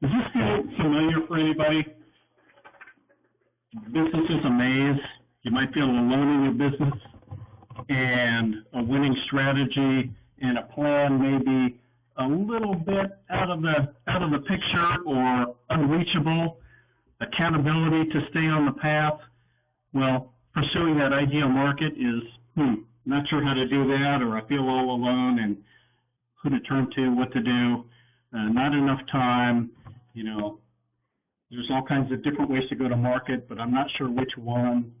Does this feel familiar for anybody? Business is a maze. You might feel alone in your business, and a winning strategy and a plan may be a little bit out of the picture or unreachable. Accountability to stay on the path. Well, pursuing that ideal market is, not sure how to do that, or I feel all alone and who to turn to, what to do, not enough time, there's all kinds of different ways to go to market, but I'm not sure which one.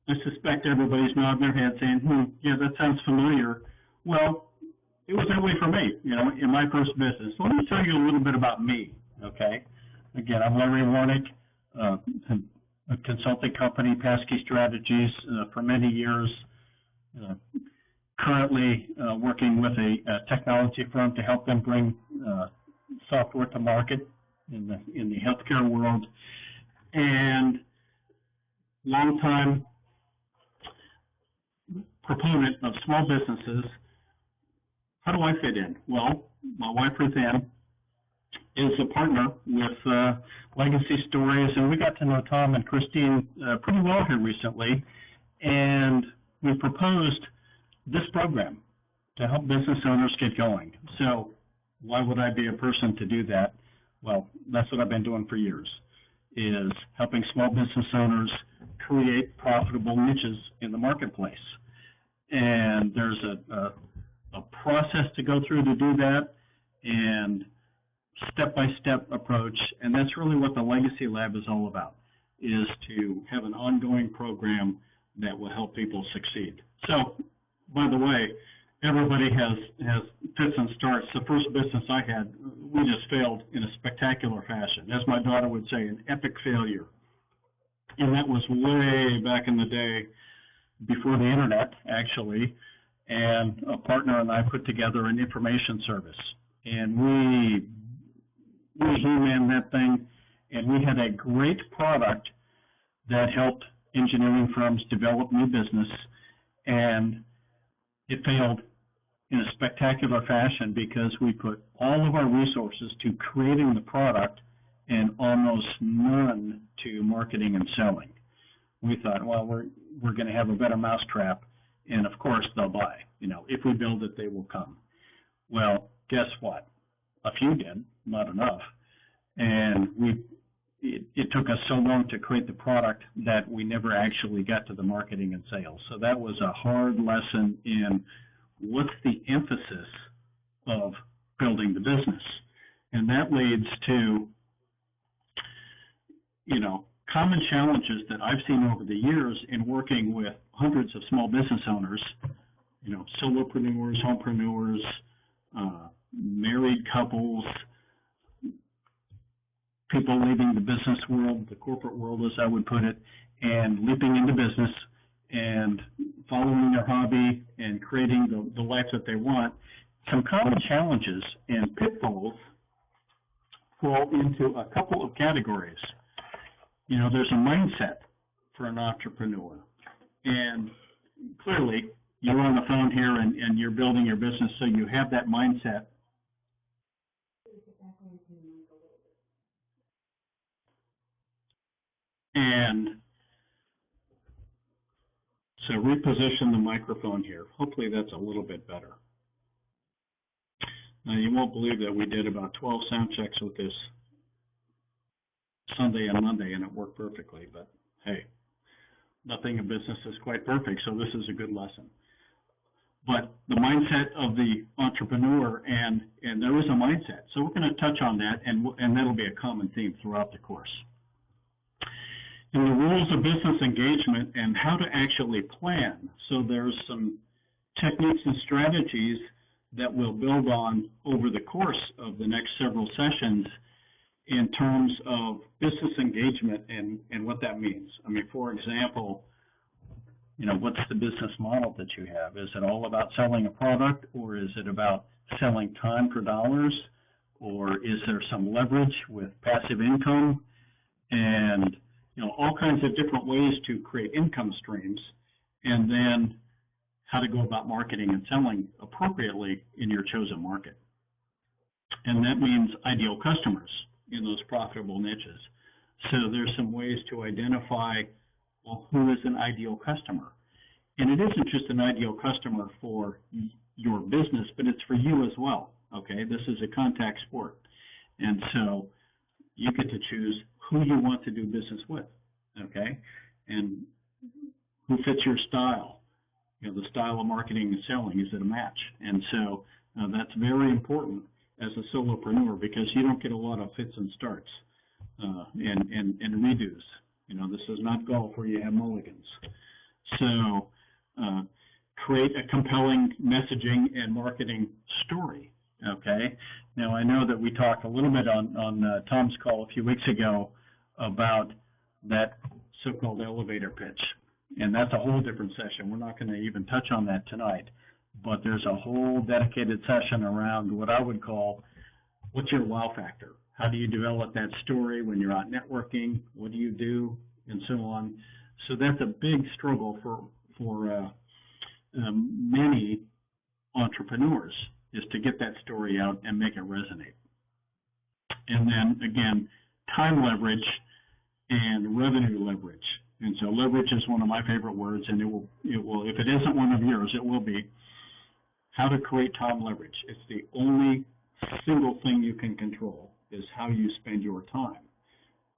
I suspect everybody's nodding their head saying, yeah, that sounds familiar. Well, it was that way for me, in my first business. So let me tell you a little bit about me, okay? Again, I'm Larry Warnick, a consulting company, Passkey Strategies, for many years. Currently working with a technology firm to help them bring software to market in the healthcare world, and longtime proponent of small businesses. How do I fit in? Well, my wife Ruth Ann is a partner with Legacy Stories, and we got to know Tom and Christine pretty well here recently, and we proposed this program to help business owners get going. So why would I be a person to do that? Well, that's what I've been doing for years, is helping small business owners create profitable niches in the marketplace. And there's a process to go through to do that, and step-by-step approach, and that's really what the Legacy Lab is all about, is to have an ongoing program that will help people succeed. So, by the way, everybody has fits and starts. The first business I had, we just failed in a spectacular fashion. As my daughter would say, an epic failure. And that was way back in the day, before the internet, actually, and a partner and I put together an information service. And we he-man that thing, and we had a great product that helped engineering firms develop new business, and it failed in a spectacular fashion because we put all of our resources to creating the product and almost none to marketing and selling. We thought, well, we're going to have a better mousetrap, and of course they'll buy. If we build it, they will come. Well, guess what? A few did, not enough. And it took us so long to create the product that we never actually got to the marketing and sales. So that was a hard lesson in what's the emphasis of building the business. And that leads to, common challenges that I've seen over the years in working with hundreds of small business owners, solopreneurs, homepreneurs, married couples, people leaving the business world, the corporate world as I would put it, and leaping into business and following their hobby and creating the life that they want. Some common challenges and pitfalls fall into a couple of categories. There's a mindset for an entrepreneur. And clearly, you're on the phone here and you're building your business, so you have that mindset. And so reposition the microphone here. Hopefully that's a little bit better. Now you won't believe that we did about 12 sound checks with this Sunday and Monday, and it worked perfectly. But hey, nothing in business is quite perfect, so this is a good lesson. But the mindset of the entrepreneur, and there is a mindset. So we're going to touch on that, and that'll be a common theme throughout the course. And the rules of business engagement and how to actually plan. So there's some techniques and strategies that we'll build on over the course of the next several sessions in terms of business engagement and what that means. I mean, for example, what's the business model that you have? Is it all about selling a product, or is it about selling time for dollars, or is there some leverage with passive income? And all kinds of different ways to create income streams, and then how to go about marketing and selling appropriately in your chosen market. And that means ideal customers in those profitable niches. So there's some ways to identify, well, who is an ideal customer? And it isn't just an ideal customer for your business, but it's for you as well. Okay, this is a contact sport. And so you get to choose who you want to do business with. Okay, and who fits your style. You know, the style of marketing and selling, is it a match? And so that's very important as a solopreneur, because you don't get a lot of fits and starts and redos. You know, this is not golf where you have mulligans. So create a compelling messaging and marketing story. Okay. Now I know that we talked a little bit on Tom's call a few weeks ago about that so-called elevator pitch, and that's a whole different session. We're not going to even touch on that tonight, but there's a whole dedicated session around what I would call, what's your wow factor? How do you develop that story when you're out networking? What do you do? And so on. So that's a big struggle for many entrepreneurs, is to get that story out and make it resonate. And then again, time leverage and revenue leverage. And so leverage is one of my favorite words, and it will, if it isn't one of yours, it will be how to create time leverage. It's the only single thing you can control, is how you spend your time.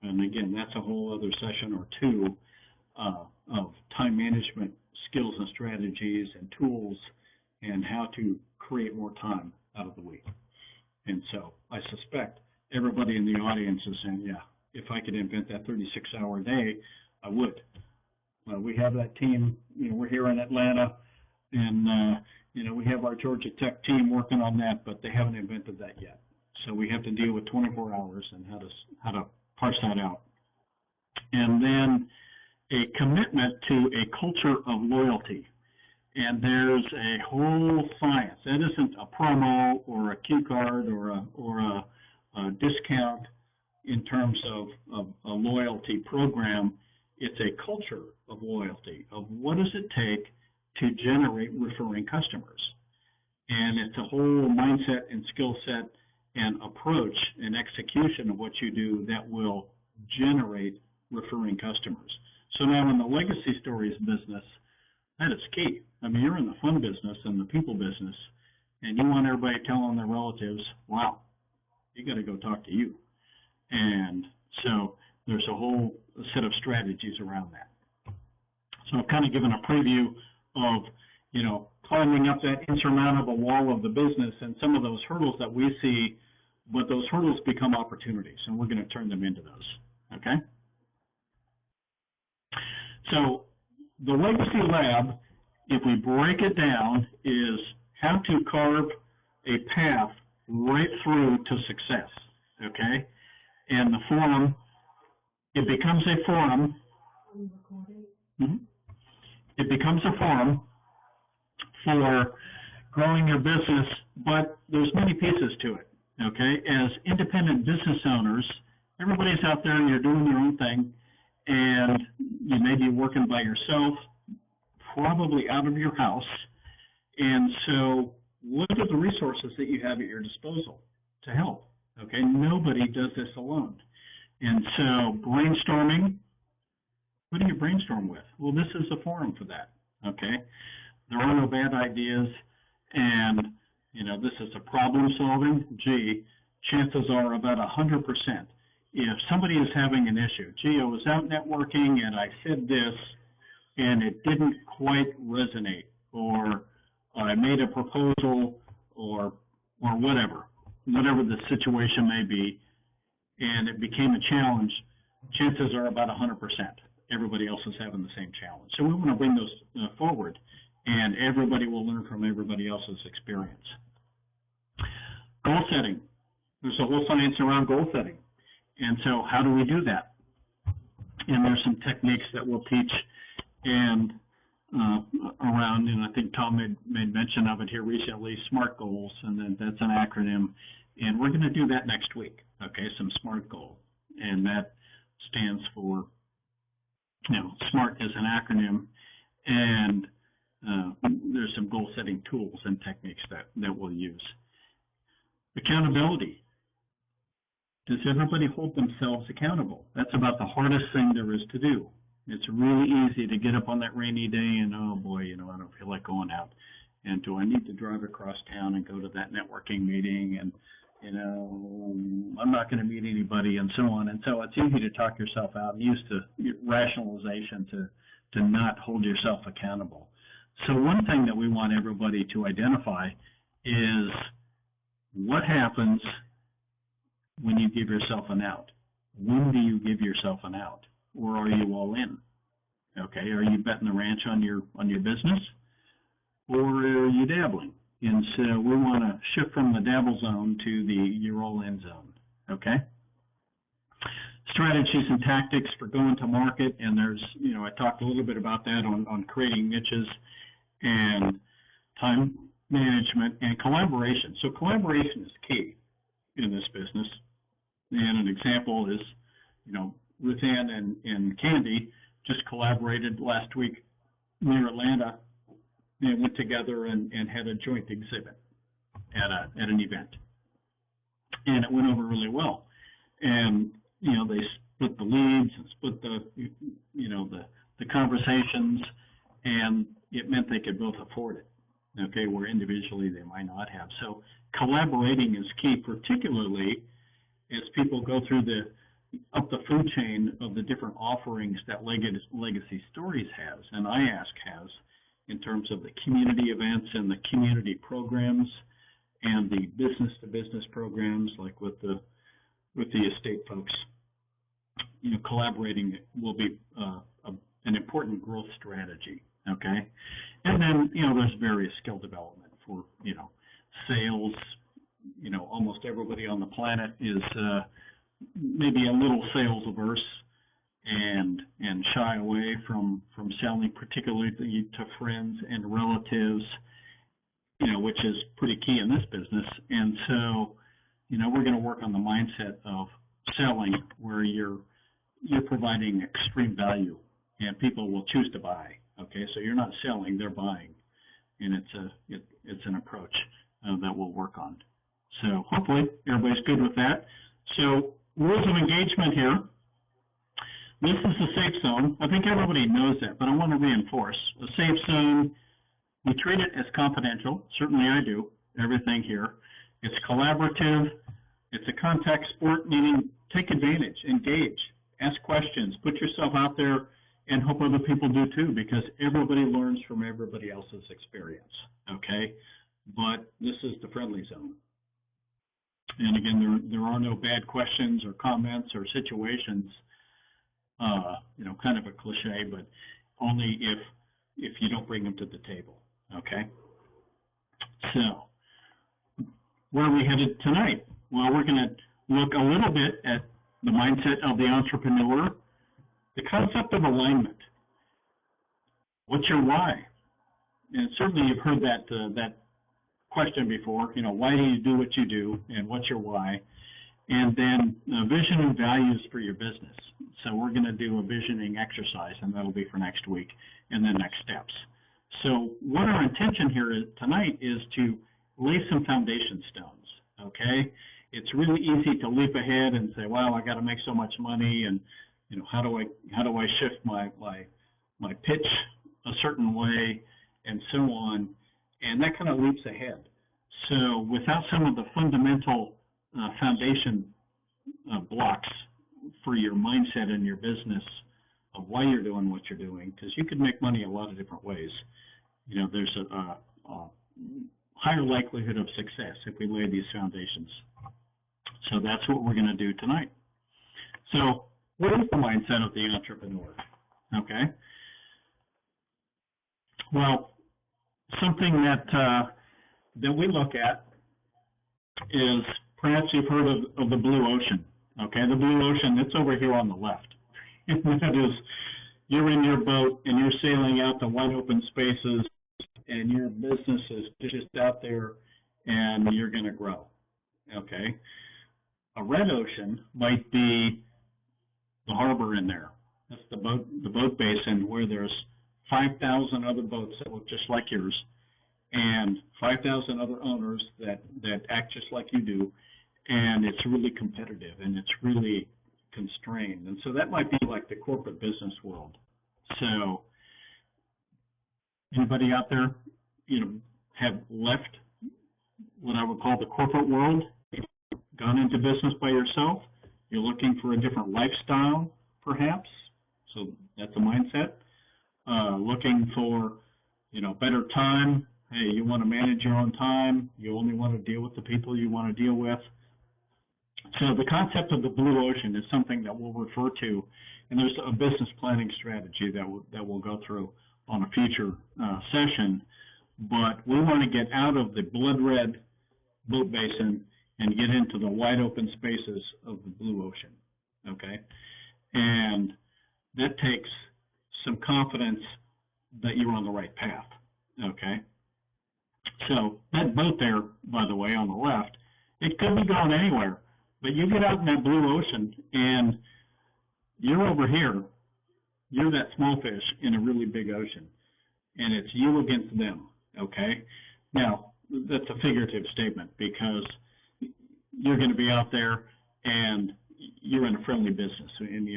And again, that's a whole other session or two of time management skills and strategies and tools, and how to create more time out of the week. And so I suspect everybody in the audience is saying, yeah, if I could invent that 36-hour day, I would. We have that team, you know, we're here in Atlanta, and you know, we have our Georgia Tech team working on that, but they haven't invented that yet. So we have to deal with 24 hours and how to parse that out. And then a commitment to a culture of loyalty. And there's a whole science. That isn't a promo or a cue card or a discount in terms of a loyalty program. It's a culture of loyalty, of what does it take to generate referring customers. And it's a whole mindset and skill set and approach and execution of what you do that will generate referring customers. So now in the legacy stories business, that is key. I mean, you're in the fun business and the people business, and you want everybody telling their relatives, wow, you got to go talk to you. And so there's a whole set of strategies around that. So I've kind of given a preview of, you know, climbing up that insurmountable wall of the business and some of those hurdles that we see, but those hurdles become opportunities, and we're going to turn them into those. Okay? So the Legacy Lab, if we break it down, is how to carve a path right through to success. Okay? And the forum, it becomes a forum. It becomes a forum for growing your business, but there's many pieces to it. Okay? As independent business owners, everybody's out there and you're doing your own thing, and you may be working by yourself, probably out of your house. And so what are the resources that you have at your disposal to help? Okay, nobody does this alone. And so brainstorming, what do you brainstorm with? Well, this is a forum for that. Okay, there are no bad ideas, and you know, this is a problem solving. Gee, chances are about 100%. If somebody is having an issue, gee, I was out networking and I said this and it didn't quite resonate, or I made a proposal, or whatever the situation may be, and it became a challenge, chances are about 100%. Everybody else is having the same challenge. So we want to bring those forward, and everybody will learn from everybody else's experience. Goal setting. There's a whole science around goal setting. And so how do we do that? And there's some techniques that we'll teach and around, and I think Tom made mention of it here recently, SMART goals, and then that's an acronym. And we're going to do that next week, okay, some SMART goal. And that stands for, you know, SMART is an acronym, and there's some goal setting tools and techniques that we'll use. Accountability. Does everybody hold themselves accountable? That's about the hardest thing there is to do. It's really easy to get up on that rainy day and, oh boy, I don't feel like going out. And do I need to drive across town and go to that networking meeting? And, I'm not going to meet anybody, and so on. And so it's easy to talk yourself out, used to rationalization to not hold yourself accountable. So one thing that we want everybody to identify is what happens when you give yourself an out. When do you give yourself an out? Or are you all in? Okay, are you betting the ranch on your business? Or are you dabbling? And so we want to shift from the dabble zone to the you're all in zone. Okay? Strategies and tactics for going to market, and there's, I talked a little bit about that on creating niches and time management and collaboration. So collaboration is key in this business. And an example is, Ruth Ann and Candy just collaborated last week near Atlanta. They went together and had a joint exhibit at an event. And it went over really well. And, they split the leads and split the conversations, and it meant they could both afford it, okay, where individually they might not have. So collaborating is key, particularly as people go through up the food chain of the different offerings that Legacy Stories has, and IASK has, in terms of the community events and the community programs and the business-to-business programs, like with the estate folks. Collaborating will be an important growth strategy, okay? And then, there's various skill development for, sales. Almost everybody on the planet is maybe a little sales averse and shy away from selling, particularly to friends and relatives, which is pretty key in this business. And so, we're going to work on the mindset of selling where you're providing extreme value and people will choose to buy. Okay, so you're not selling, they're buying, and it's an approach that we'll work on. So hopefully everybody's good with that. So rules of engagement here. This is a safe zone. I think everybody knows that, but I want to reinforce. A safe zone, we treat it as confidential. Certainly I do, everything here. It's collaborative. It's a contact sport, meaning take advantage, engage, ask questions, put yourself out there, and hope other people do too, because everybody learns from everybody else's experience, okay? But this is the friendly zone. And again, there are no bad questions or comments or situations, kind of a cliche, but only if you don't bring them to the table, okay? So, where are we headed tonight? Well, we're going to look a little bit at the mindset of the entrepreneur, the concept of alignment. What's your why? And certainly you've heard that question before. Why do you do what you do, and what's your why? And then vision and values for your business. So we're going to do a visioning exercise, and that'll be for next week, and then next steps. So what our intention here tonight is to lay some foundation stones, okay? It's really easy to leap ahead and say, well, I got to make so much money, and how do I shift my pitch a certain way, and so on, and that kind of leaps ahead. So without some of the fundamental foundation blocks for your mindset and your business of why you're doing what you're doing, because you could make money a lot of different ways. There's a higher likelihood of success if we lay these foundations. So that's what we're going to do tonight. So what is the mindset of the entrepreneur? Okay. Well, something that we look at is, perhaps you've heard of the blue ocean. Okay, the blue ocean, it's over here on the left. And that is, you're in your boat and you're sailing out to wide open spaces, and your business is just out there, and you're going to grow. Okay. A red ocean might be the harbor in there. That's the boat basin where there's 5,000 other boats that look just like yours, and 5,000 other owners that act just like you do, and it's really competitive and it's really constrained. And so that might be like the corporate business world. So anybody out there, have left what I would call the corporate world, gone into business by yourself? You're looking for a different lifestyle, perhaps. So that's a mindset. Looking for, better time. Hey, you want to manage your own time. You only want to deal with the people you want to deal with. So the concept of the blue ocean is something that we'll refer to, and there's a business planning strategy that we'll go through on a future session. But we want to get out of the blood red boat basin and get into the wide open spaces of the blue ocean, okay? And that takes some confidence that you're on the right path, okay? So that boat there, by the way, on the left, it could be going anywhere, but you get out in that blue ocean and you're over here, you're that small fish in a really big ocean, and it's you against them, okay? Now, that's a figurative statement because you're going to be out there and you're in a friendly business, and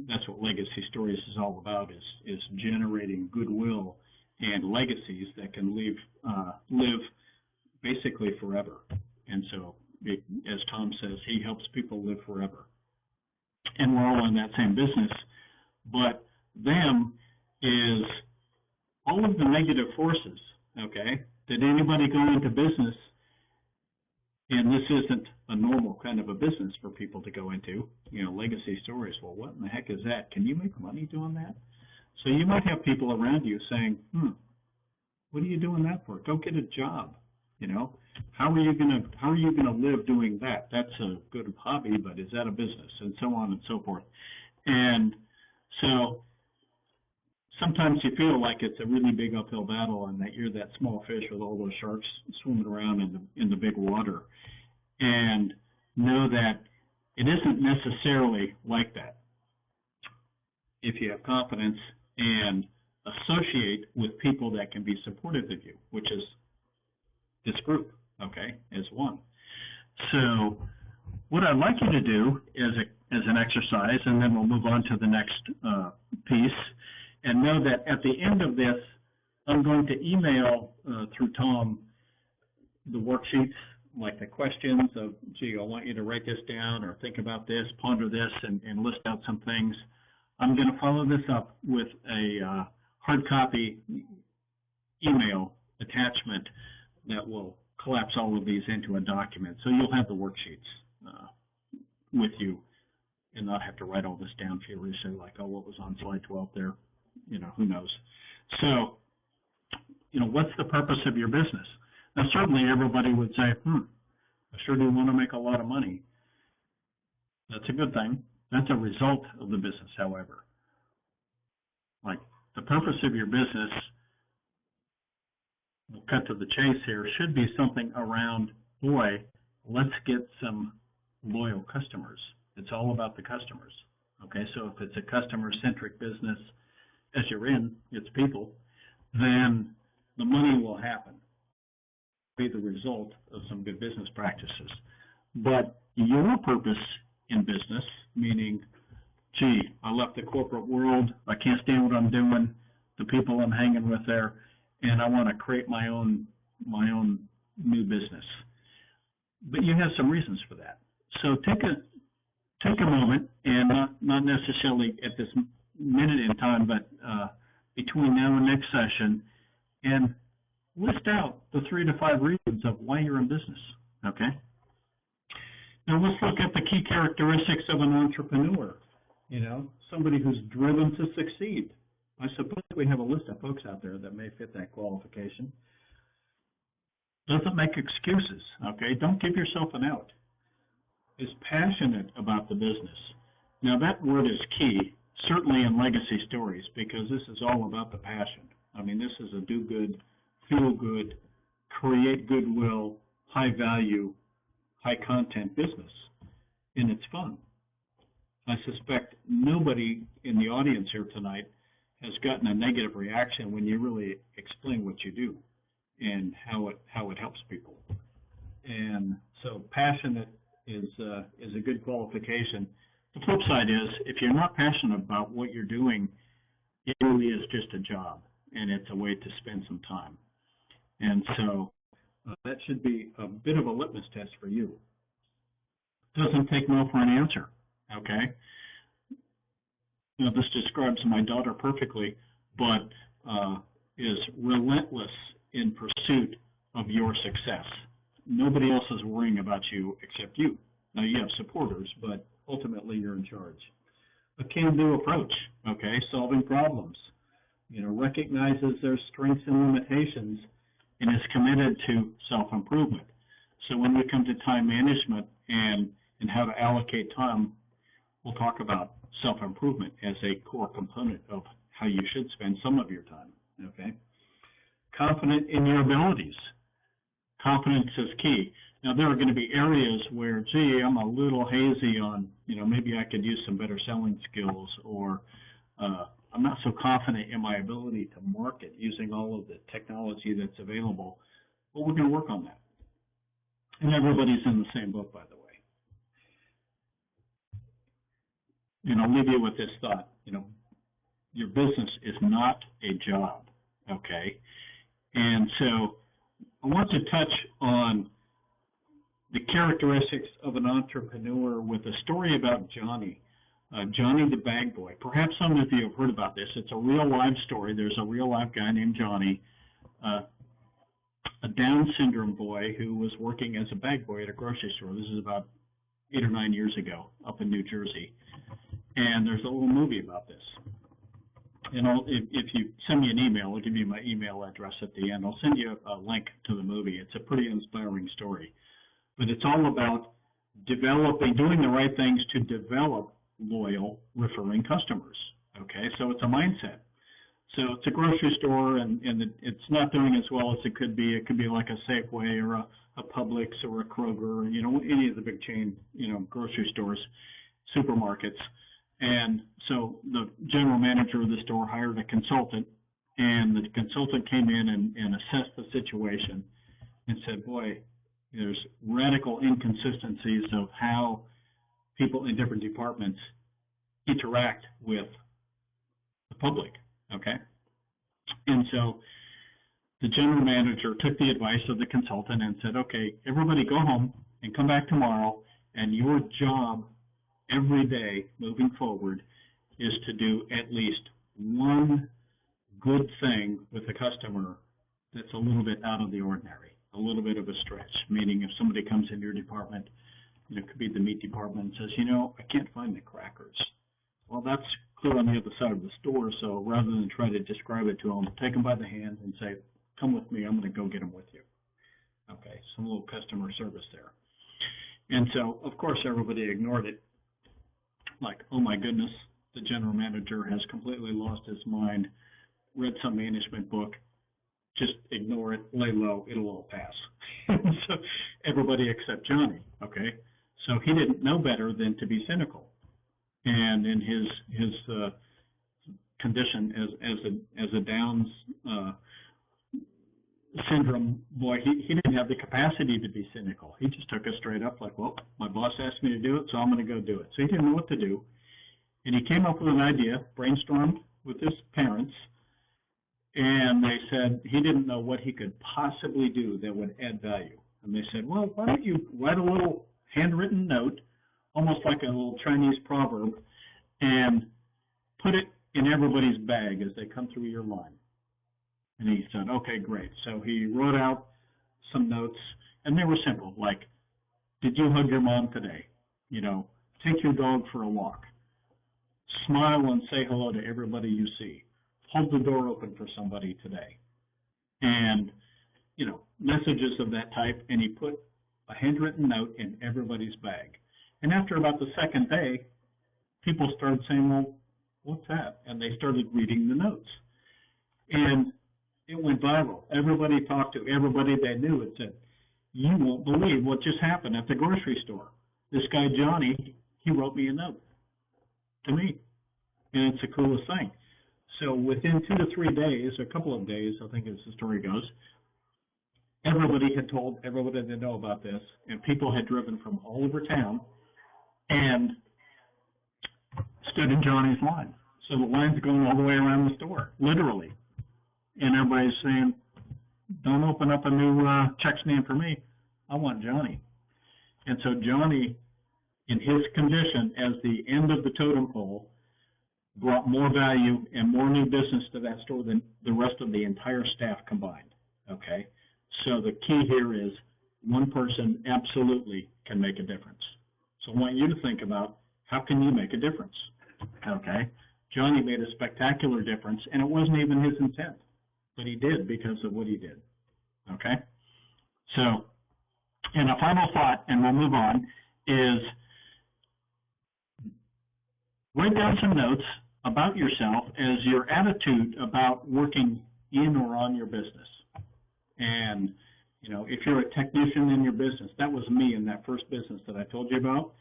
that's what Legacy Stories is all about, is generating goodwill and legacies that can live basically forever. And so, as Tom says, he helps people live forever. And we're all in that same business, but them is all of the negative forces, okay? Did anybody go into business, and this isn't a normal kind of a business for people to go into, Legacy Stories, well, what in the heck is that? Can you make money doing that? So you might have people around you saying, what are you doing that for? Go get a job, How are you gonna live doing that? That's a good hobby, but is that a business? And so on and so forth. And so sometimes you feel like it's a really big uphill battle and that you're that small fish with all those sharks swimming around in the big water. And know that it isn't necessarily like that. If you have confidence and associate with people that can be supportive of you, which is this group, okay, as one. So what I'd like you to do as an exercise, and then we'll move on to the next piece, and know that at the end of this, I'm going to email through Tom the worksheets, like the questions of, gee, I want you to write this down or think about this, ponder this, and list out some things. I'm going to follow this up with a hard copy email attachment that will collapse all of these into a document. So you'll have the worksheets with you and not have to write all this down furiously like, oh, what was on slide 12 there? Who knows? So, what's the purpose of your business? Now, certainly everybody would say, I sure do want to make a lot of money. That's a good thing. That's a result of the business, however. Like, the purpose of your business, we'll cut to the chase here, should be something around, boy, let's get some loyal customers. It's all about the customers. Okay, so if it's a customer-centric business, as you're in, it's people, then the money will happen. Be the result of some good business practices. But your purpose in business, meaning, gee, I left the corporate world, I can't stand what I'm doing, the people I'm hanging with there, and I want to create my own new business. But you have some reasons for that. So take a moment, and not necessarily at this minute in time, but between now and next session, and list out the 3 to 5 reasons of why you're in business, okay? Now let's look at the key characteristics of an entrepreneur, somebody who's driven to succeed. I suppose we have a list of folks out there that may fit that qualification. Doesn't make excuses, okay? Don't give yourself an out. Is passionate about the business. Now that word is key, certainly in Legacy Stories, because this is all about the passion. I mean, this is a do good, feel good, create goodwill, high value, high content business, and it's fun. I suspect nobody in the audience here tonight has gotten a negative reaction when you really explain what you do. and how it helps people. And so passionate is a good qualification. The flip side is, if you're not passionate about what you're doing, it really is just a job, and it's a way to spend some time. And so that should be a bit of a litmus test for you. Doesn't take no for an answer, okay? You know, this describes my daughter perfectly, but is relentless in pursuit of your success. Nobody else is worrying about you except you. Now, you have supporters, but ultimately you're in charge. A can-do approach, okay, solving problems. You know, recognizes their strengths and limitations and is committed to self-improvement. So when we come to time management and how to allocate time, we'll talk about self-improvement as a core component of how you should spend some of your time, okay? Confident in your abilities. Confidence is key. Now, there are going to be areas where, gee, I'm a little hazy on, you know, maybe I could use some better selling skills, or I'm not so confident in my ability to market using all of the technology that's available. Well, we're going to work on that. And everybody's in the same boat, by the way. And I'll leave you with this thought, you know, your business is not a job, okay? And so I want to touch on the characteristics of an entrepreneur with a story about Johnny, Johnny the Bag Boy. Perhaps some of you have heard about this. It's a real life story. There's a real life guy named Johnny, a Down syndrome boy who was working as a bag boy at a grocery store. This is about 8 or 9 years ago up in New Jersey. And there's a little movie about this. And if you send me an email, I'll give you my email address at the end. I'll send you a link to the movie. It's a pretty inspiring story. But it's all about doing the right things to develop loyal referring customers. Okay, so it's a mindset. So it's a grocery store, and it's not doing as well as it could be. It could be like a Safeway or a Publix or a Kroger, you know, any of the big chain, you know, grocery stores, supermarkets. And so the general manager of the store hired a consultant, and the consultant came in and assessed the situation and said, boy, there's radical inconsistencies of how people in different departments interact with the public, okay? And so the general manager took the advice of the consultant and said, okay, everybody go home and come back tomorrow, and your job every day moving forward is to do at least one good thing with a customer that's a little bit out of the ordinary, a little bit of a stretch, meaning if somebody comes in your department, you know, it could be the meat department, and says, you know, I can't find the crackers. Well, that's clear on the other side of the store, so rather than try to describe it to them, take them by the hand and say, come with me, I'm going to go get them with you. Okay, some little customer service there. And so, of course, everybody ignored it. Like, oh my goodness, the general manager has completely lost his mind, read some management book, just ignore it, lay low, it'll all pass. So everybody except Johnny, okay? So he didn't know better than to be cynical. And in his condition as a Down's syndrome boy, he didn't have the capacity to be cynical. He just took it straight up like, well, my boss asked me to do it, so I'm going to go do it. So he didn't know what to do. And he came up with an idea, brainstormed with his parents, and they said he didn't know what he could possibly do that would add value. And they said, well, why don't you write a little handwritten note, almost like a little Chinese proverb, and put it in everybody's bag as they come through your line. And he said, okay, great. So he wrote out some notes, and they were simple, like, did you hug your mom today? You know, take your dog for a walk. Smile and say hello to everybody you see. Hold the door open for somebody today. And, you know, messages of that type, and he put a handwritten note in everybody's bag. And after about the second day, people started saying, well, what's that? And they started reading the notes. And it went viral. Everybody talked to everybody they knew and said, you won't believe what just happened at the grocery store. This guy, Johnny, he wrote me a note to me. And it's the coolest thing. So within 2 to 3 days, a couple of days, I think as the story goes, everybody had told everybody they know about this, and people had driven from all over town and stood in Johnny's line. So the line's going all the way around the store, literally. And everybody's saying, don't open up a new check stand for me. I want Johnny. And so Johnny, in his condition, as the end of the totem pole, brought more value and more new business to that store than the rest of the entire staff combined. Okay? So the key here is one person absolutely can make a difference. So I want you to think about, how can you make a difference? Okay? Johnny made a spectacular difference, and it wasn't even his intent, but he did because of what he did. Okay? So, and a final thought, and we'll move on, is write down some notes about yourself as your attitude about working in or on your business. And, you know, if you're a technician in your business, that was me in that first business that I told you about.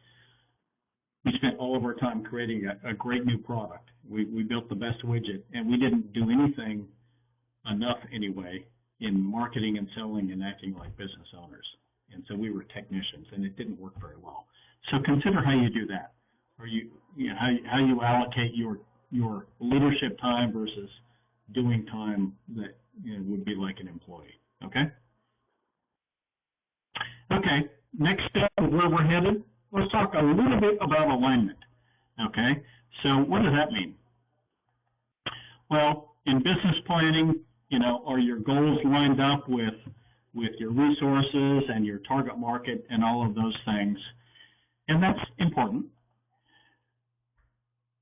We spent all of our time creating a great new product. We built the best widget, and we didn't do anything enough anyway in marketing and selling and acting like business owners. And so we were technicians, and it didn't work very well. So consider how you do that, or how you allocate your leadership time versus doing time that would be like an employee. Okay? Okay, next step of where we're headed, let's talk a little bit about alignment. Okay, so what does that mean? Well, in business planning, are your goals lined up with your resources and your target market and all of those things? And that's important.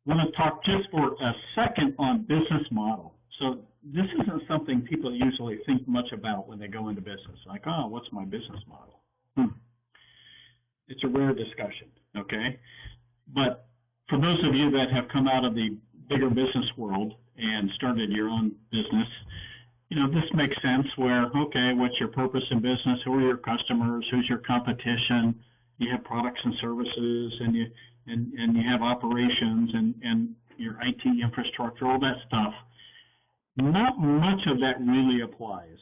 I want to talk just for a second on business model. So this isn't something people usually think much about when they go into business. Like, oh, what's my business model? It's a rare discussion, okay? But for those of you that have come out of the bigger business world and started your own business, this makes sense where, okay, what's your purpose in business? Who are your customers? Who's your competition? You have products and services, and you have operations and your IT infrastructure, all that stuff. Not much of that really applies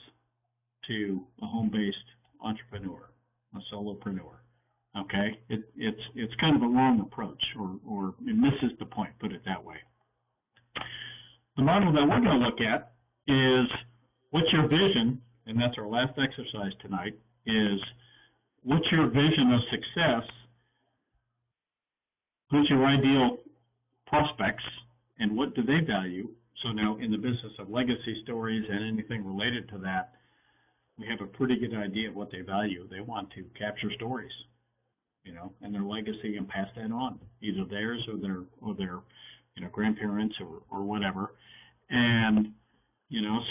to a home-based entrepreneur, a solopreneur. Okay, it's kind of a wrong approach, or it misses the point. Put it that way. The model that we're going to look at is, what's your vision? And that's our last exercise tonight. Is what's your vision of success? Who's your ideal prospects, and what do they value? So now, in the business of legacy stories and anything related to that, we have a pretty good idea of what they value. They want to capture stories, and their legacy, and pass that on, either theirs or their grandparents or whatever. And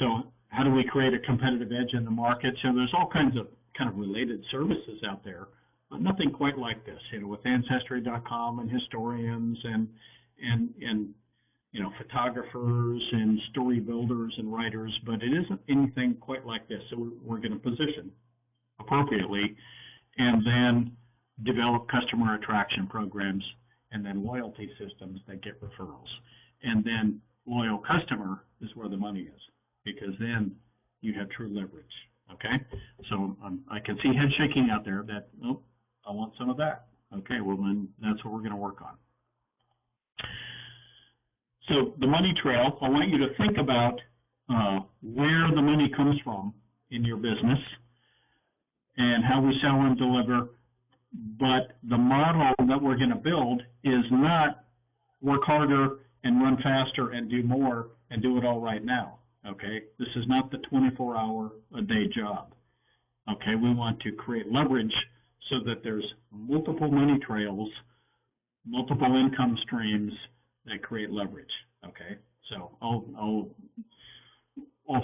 so how do we create a competitive edge in the market? So there's all kinds of related services out there, but nothing quite like this. With Ancestry.com and historians and photographers and story builders and writers, but it isn't anything quite like this. So we're going to position appropriately, and then develop customer attraction programs, and then loyalty systems that get referrals. And then loyal customer is where the money is, because then you have true leverage. Okay? So I can see head shaking out there that, oh, I want some of that. Okay, well then that's what we're going to work on. So the money trail, I want you to think about where the money comes from in your business and how we sell and deliver. But the model that we're going to build is not work harder and run faster and do more and do it all right now. Okay? This is not the 24-hour-a-day job. Okay? We want to create leverage so that there's multiple money trails, multiple income streams that create leverage. Okay? So all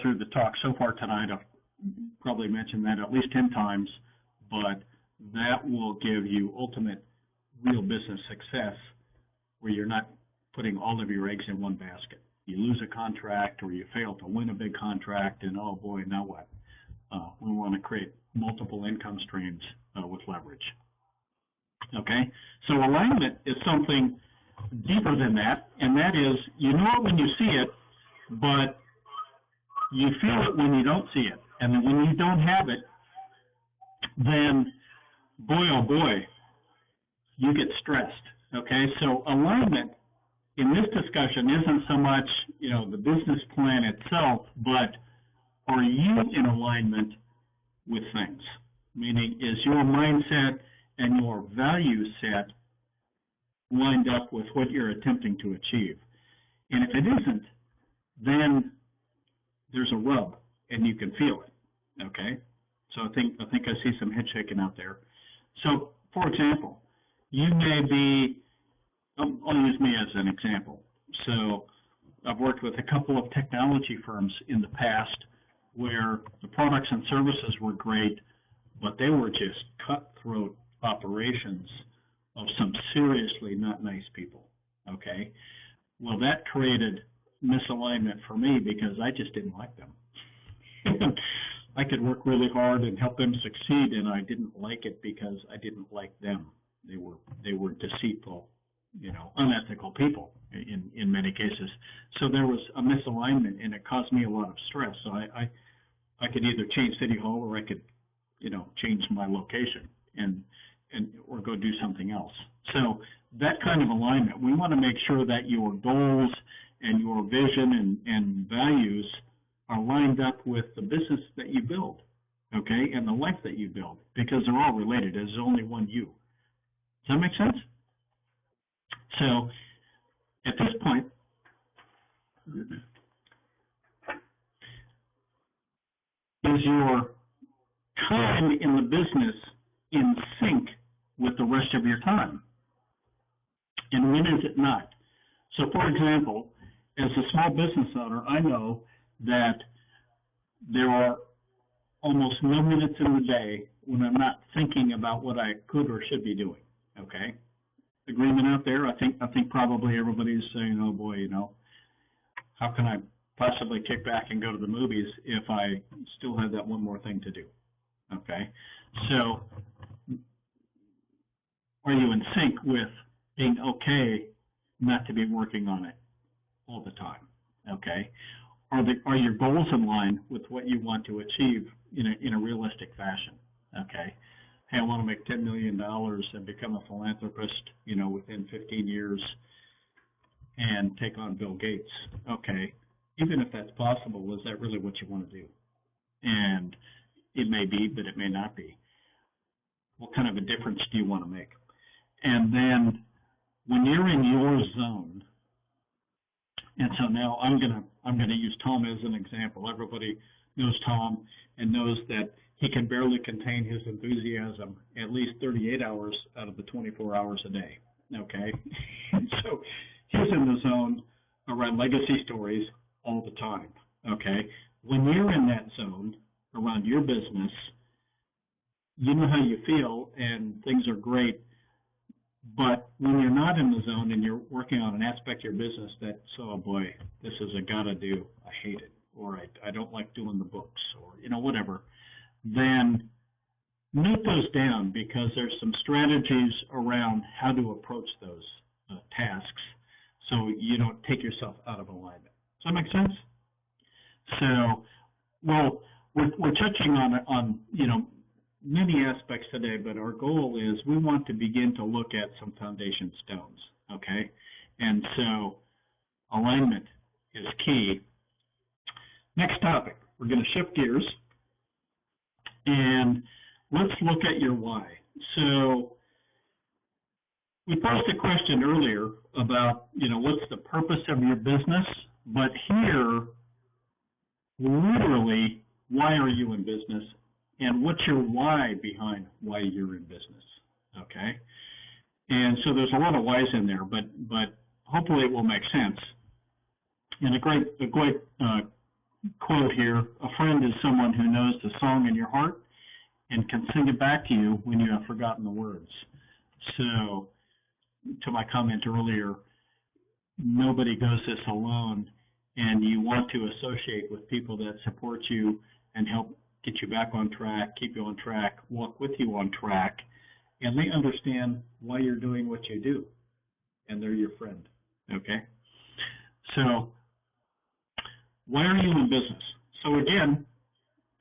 through the talk so far tonight, I've probably mentioned that at least 10 times, but that will give you ultimate real business success, where you're not putting all of your eggs in one basket. You lose a contract, or you fail to win a big contract, and oh boy, now what? We want to create multiple income streams with leverage. Okay? So alignment is something deeper than that, and that is, you know it when you see it, but you feel it when you don't see it. And then when you don't have it, then boy, oh boy, you get stressed. Okay, so alignment in this discussion isn't so much, the business plan itself, but are you in alignment with things? Meaning, is your mindset and your value set lined up with what you're attempting to achieve? And if it isn't, then there's a rub, and you can feel it. Okay, so I think I see some head shaking out there. So, for example, you may be. I'll use me as an example. So, I've worked with a couple of technology firms in the past where the products and services were great, but they were just cutthroat operations of some seriously not nice people. Okay, well, that created misalignment for me because I just didn't like them. I could work really hard and help them succeed, and I didn't like it because I didn't like them. They were deceitful, unethical people in many cases. So there was a misalignment, and it caused me a lot of stress. So I could either change City Hall or I could, change my location and or go do something else. So that kind of alignment, we want to make sure that your goals and your vision and values are lined up with the business that you build, okay, and the life that you build, because they're all related. There's only one you. Does that make sense? So at this point, is your time in the business in sync with the rest of your time? And when is it not? So, for example, as a small business owner, I know that there are almost no minutes in the day when I'm not thinking about what I could or should be doing. Okay? Agreement out there? I think probably everybody's saying, oh boy, how can I possibly kick back and go to the movies if I still have that one more thing to do? Okay? So, are you in sync with being okay not to be working on it all the time? Okay? Are your goals in line with what you want to achieve in a realistic fashion? Okay? Hey, I want to make $10 million and become a philanthropist, within 15 years and take on Bill Gates. Okay. Even if that's possible, is that really what you want to do? And it may be, but it may not be. What kind of a difference do you want to make? And then when you're in your zone, and so now I'm gonna use Tom as an example. Everybody knows Tom and knows that he can barely contain his enthusiasm at least 38 hours out of the 24 hours a day. Okay, and so he's in the zone around legacy stories all the time. Okay, when you're in that zone around your business, you know how you feel and things are great. But when you're not in the zone and you're working on an aspect of your business that, oh boy, this is a gotta do, I hate it, or I don't like doing the books, or whatever, then note those down because there's some strategies around how to approach those tasks so you don't take yourself out of alignment. Does that make sense? So, well, we're touching on many aspects today, but our goal is we want to begin to look at some foundation stones, okay? And so alignment is key. Next topic, we're going to shift gears, and let's look at your why. So we posed a question earlier about, what's the purpose of your business? But here, literally, why are you in business? And what's your why behind why you're in business, okay? And so there's a lot of whys in there, but hopefully it will make sense. And a great quote here, a friend is someone who knows the song in your heart and can sing it back to you when you have forgotten the words. So to my comment earlier, nobody goes this alone, and you want to associate with people that support you and help get you back on track, keep you on track, walk with you on track, and they understand why you're doing what you do, and they're your friend, okay? So why are you in business? So again,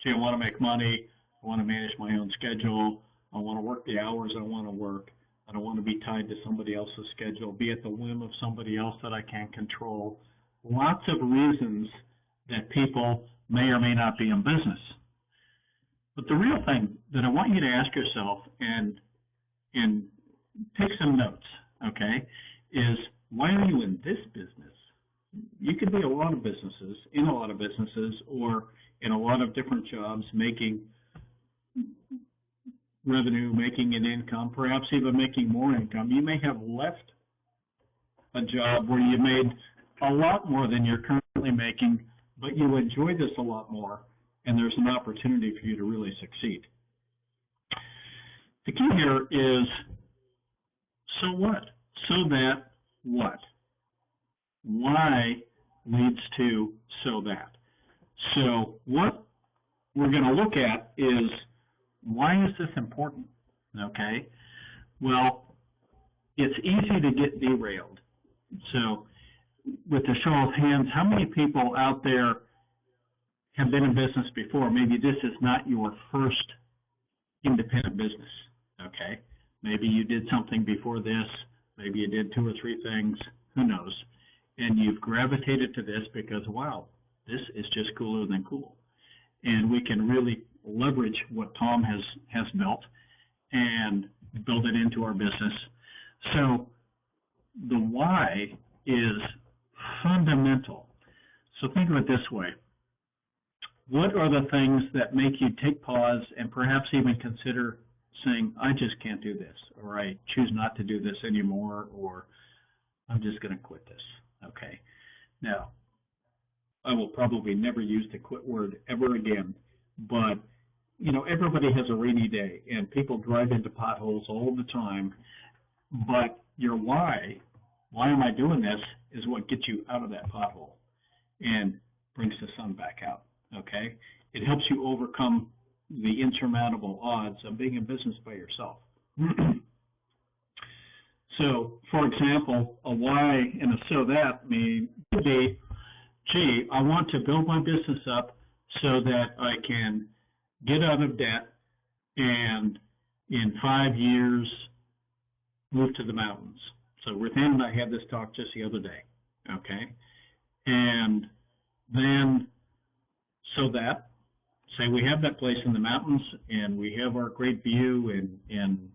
do you want to make money? I want to manage my own schedule. I want to work the hours I want to work. I don't want to be tied to somebody else's schedule, be at the whim of somebody else that I can't control. Lots of reasons that people may or may not be in business. But the real thing that I want you to ask yourself and take some notes, okay, is why are you in this business? You could be in a lot of businesses, or in a lot of different jobs, making revenue, making an income, perhaps even making more income. You may have left a job where you made a lot more than you're currently making, but you enjoy this a lot more, and there's an opportunity for you to really succeed. The key here is, so what? So that what? Why leads to so that. So what we're going to look at is, why is this important? Okay? Well, it's easy to get derailed. So with a show of hands, how many people out there have been in business before? Maybe this is not your first independent business. Okay? Maybe you did something before this. Maybe you did 2 or 3 things. Who knows? And you've gravitated to this because, wow, this is just cooler than cool. And we can really leverage what Tom has built and build it into our business. So the why is fundamental. So think of it this way. What are the things that make you take pause and perhaps even consider saying, I just can't do this, or I choose not to do this anymore, or I'm just going to quit this? Okay. Now, I will probably never use the quit word ever again, but everybody has a rainy day, and people drive into potholes all the time. But your why am I doing this, is what gets you out of that pothole and brings the sun back out. Okay? It helps you overcome the insurmountable odds of being in business by yourself. So, for example, a why and a so that may be, gee, I want to build my business up so that I can get out of debt and in 5 years move to the mountains. So with him, I had this talk just the other day, okay? And then, so that, say we have that place in the mountains and we have our great view and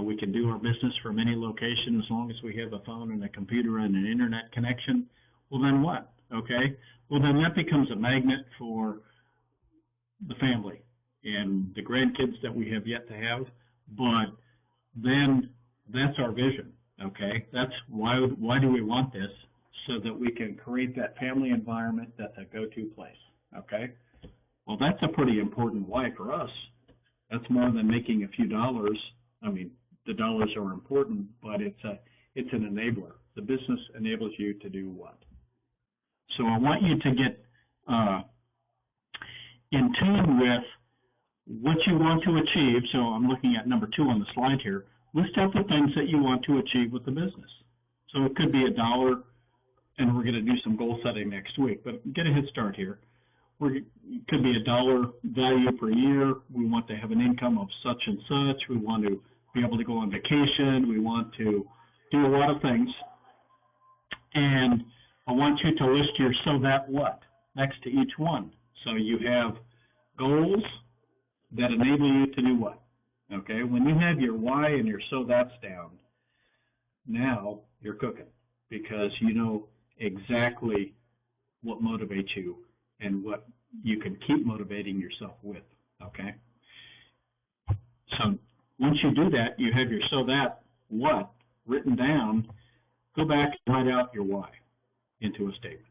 we can do our business from any location as long as we have a phone and a computer and an internet connection. Well, then what? Okay? Well, then that becomes a magnet for the family and the grandkids that we have yet to have. But then that's our vision. Okay? That's why do we want this? So that we can create that family environment that's a go-to place. Okay? Well, that's a pretty important why for us. That's more than making a few dollars. I mean, the dollars are important, but it's an enabler. The business enables you to do what? So I want you to get in tune with what you want to achieve. So I'm looking at number 2 on the slide here. List out the things that you want to achieve with the business. So it could be $1, and we're going to do some goal setting next week, but get a head start here. It could be $1 value per year. We want to have an income of such and such. We want to be able to go on vacation. We want to do a lot of things. And I want you to list your so that what next to each one. So you have goals that enable you to do what? Okay, when you have your why and your so that's down, now you're cooking because you know exactly what motivates you and what you can keep motivating yourself with, okay? So once you do that, you have your so that what written down, go back and write out your why into a statement,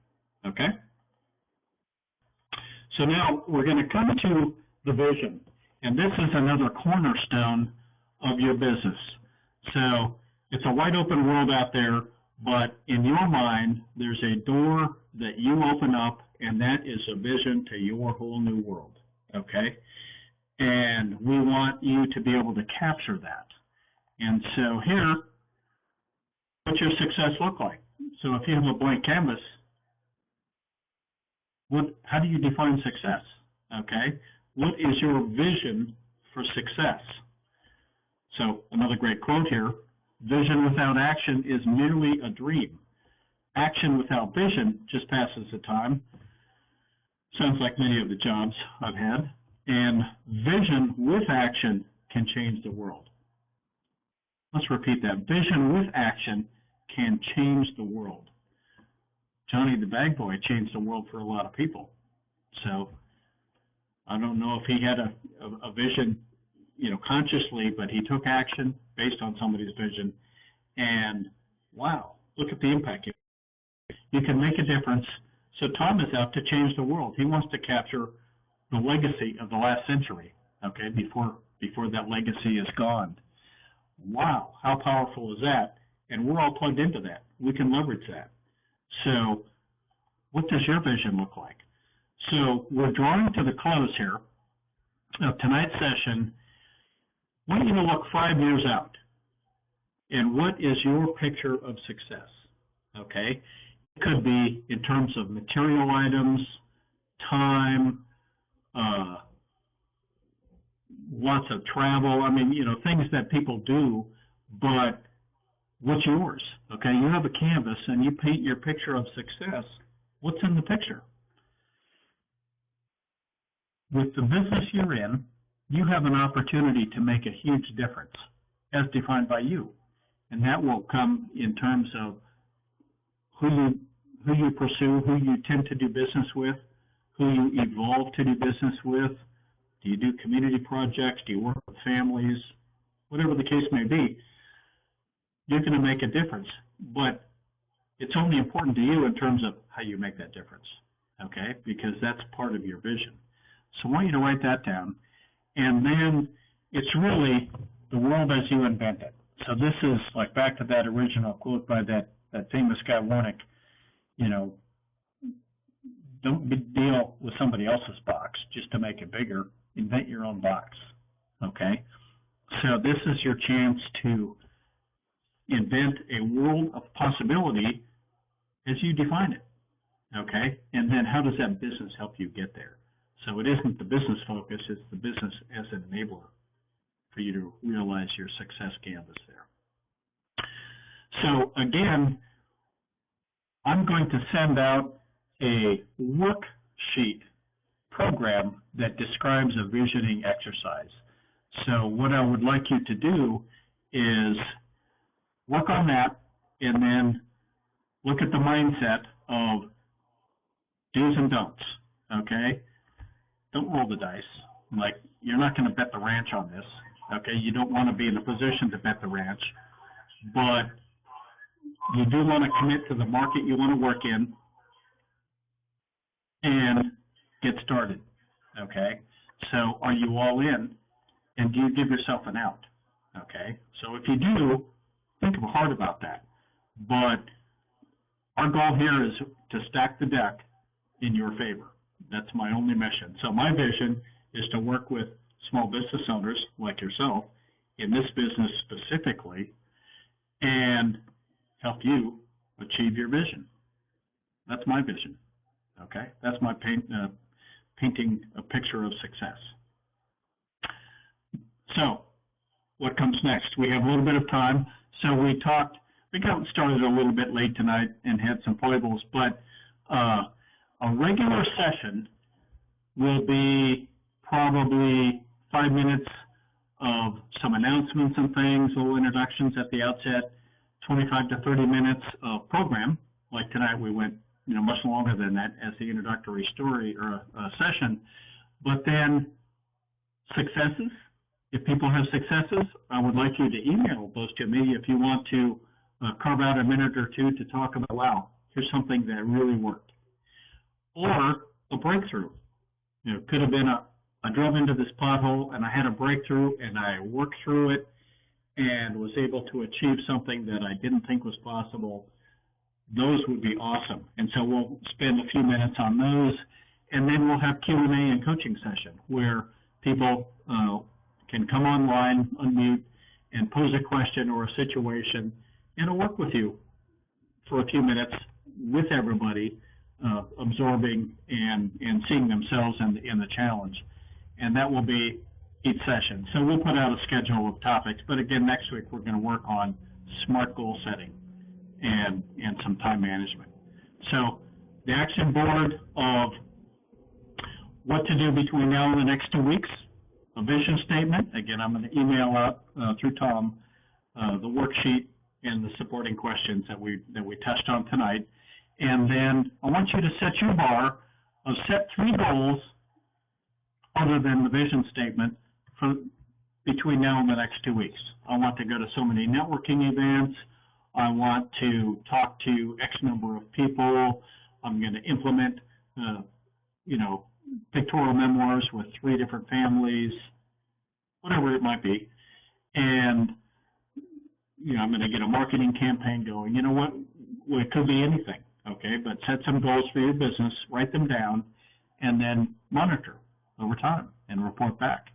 okay? So now we're going to come to the vision, and this is another cornerstone of your business. So it's a wide open world out there, but in your mind, there's a door that you open up, and that is a vision to your whole new world, okay? And we want you to be able to capture that. And so here, what's your success look like? So if you have a blank canvas, how do you define success, okay? what is your vision for success? So another great quote here, vision without action is merely a dream. Action without vision just passes the time. Sounds like many of the jobs I've had. And vision with action can change the world. Let's repeat that. Vision with action can change the world. Johnny the Bag Boy changed the world for a lot of people. So I don't know if he had a vision, consciously, but he took action based on somebody's vision. And wow, look at the impact. You can make a difference. So Tom is out to change the world. He wants to capture the legacy of the last century, okay, before that legacy is gone. Wow, how powerful is that? And we're all plugged into that. We can leverage that. So what does your vision look like? So we're drawing to the close here of tonight's session. I want you to look 5 years out. And what is your picture of success? Okay? It could be in terms of material items, time, lots of travel. I mean, things that people do, but what's yours? Okay? You have a canvas and you paint your picture of success. What's in the picture? With the business you're in, you have an opportunity to make a huge difference as defined by you. And that will come in terms of who you pursue, who you tend to do business with, who you evolve to do business with. Do you do community projects? Do you work with families? Whatever the case may be, you're going to make a difference. But it's only important to you in terms of how you make that difference, okay? Because that's part of your vision. So I want you to write that down. And then it's really the world as you invent it. So this is like back to that original quote by that famous guy, Warnick, don't deal with somebody else's box just to make it bigger. Invent your own box, okay? So this is your chance to invent a world of possibility as you define it, okay? And then how does that business help you get there? So it isn't the business focus, it's the business as an enabler for you to realize your success canvas there. So again, I'm going to send out a worksheet program that describes a visioning exercise. So what I would like you to do is work on that and then look at the mindset of do's and don'ts, okay? Don't roll the dice. Like, you're not going to bet the ranch on this, okay? You don't want to be in a position to bet the ranch, but you do want to commit to the market you want to work in and get started, okay? So are you all in, and do you give yourself an out, okay? So if you do, think hard about that. But our goal here is to stack the deck in your favor. That's my only mission. So my vision is to work with small business owners like yourself in this business specifically and help you achieve your vision. That's my vision, okay? That's my painting a picture of success. So what comes next? We have a little bit of time. So we got started a little bit late tonight and had some foibles, but a regular session will be probably 5 minutes of some announcements and things, little introductions at the outset, 25 to 30 minutes of program. Like tonight we went much longer than that as the introductory story or session. But then successes. If people have successes, I would like you to email those to me if you want to carve out a minute or two to talk about, wow, here's something that really worked. Or a breakthrough. It could have been I drove into this pothole and I had a breakthrough and I worked through it and was able to achieve something that I didn't think was possible. Those would be awesome. And so we'll spend a few minutes on those, and then we'll have Q&A and coaching session where people can come online, unmute, and pose a question or a situation, and I'll work with you for a few minutes with everybody, absorbing and seeing themselves in the challenge. and that will be each session. So we'll put out a schedule of topics, but again, next week we're going to work on SMART goal setting and some time management. So the action board of what to do between now and the next 2 weeks, a vision statement. Again, I'm going to email out through Tom the worksheet and the supporting questions that we touched on tonight. And then I want you to set your bar of set 3 goals other than the vision statement for between now and the next 2 weeks. I want to go to so many networking events. I want to talk to X number of people. I'm going to implement, pictorial memoirs with 3 different families, whatever it might be. And, I'm going to get a marketing campaign going. You know what? Well, it could be anything, okay? But set some goals for your business, write them down, and then monitor over time and report back.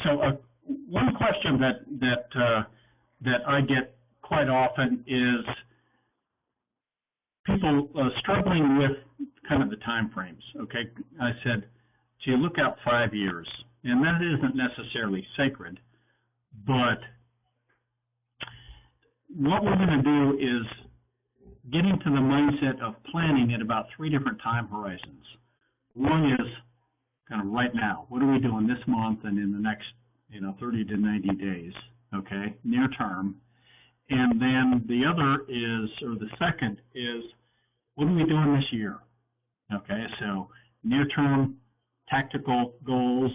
So one question that I get quite often is people struggling with kind of the time frames. Okay, I said, so you look out 5 years, and that isn't necessarily sacred, but what we're going to do is get into the mindset of planning at about 3 different time horizons. One is kind of right now. What are we doing this month and in the next, 30 to 90 days? Okay, near term. And then the other is, or the second is, what are we doing this year? Okay, so near term tactical goals.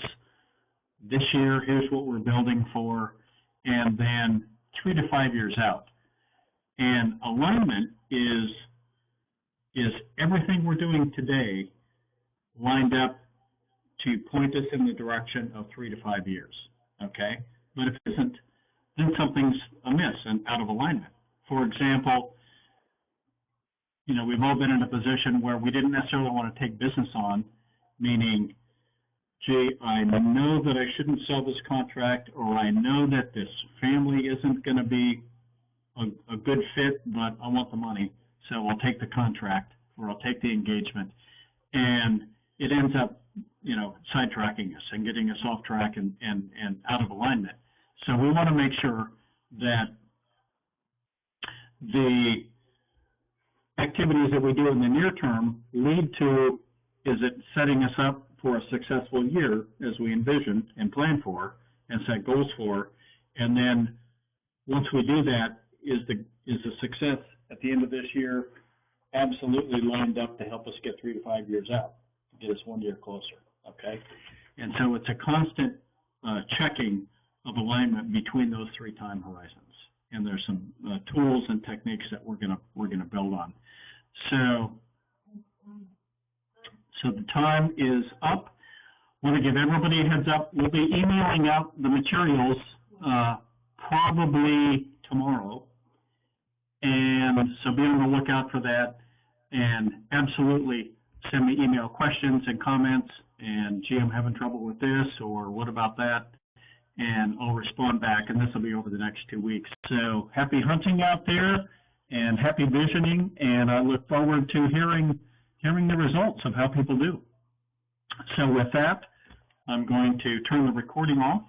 This year, here's what we're building for, and then 3 to 5 years out. And alignment is everything we're doing today lined up to point us in the direction of 3 to 5 years. Okay, but if it isn't, then something's amiss and out of alignment. For example, we've all been in a position where we didn't necessarily want to take business on, meaning, gee, I know that I shouldn't sell this contract, or I know that this family isn't going to be a good fit, but I want the money, so I'll take the contract, or I'll take the engagement. And it ends up, sidetracking us and getting us off track and out of alignment. So we want to make sure that the activities that we do in the near term lead to, is it setting us up for a successful year as we envision and plan for and set goals for, and then once we do that, is the success at the end of this year absolutely lined up to help us get 3 to 5 years out, to get us 1 year closer, okay? And so it's a constant checking of alignment between those 3 time horizons. And there's some tools and techniques that we're gonna build on. So the time is up. I want to give everybody a heads up. We'll be emailing out the materials probably tomorrow, and so be on the lookout for that. And absolutely send me email questions and comments. And gee, I'm having trouble with this, or what about that? And I'll respond back, and this will be over the next 2 weeks. So happy hunting out there, and happy visioning, and I look forward to hearing the results of how people do. So with that, I'm going to turn the recording off,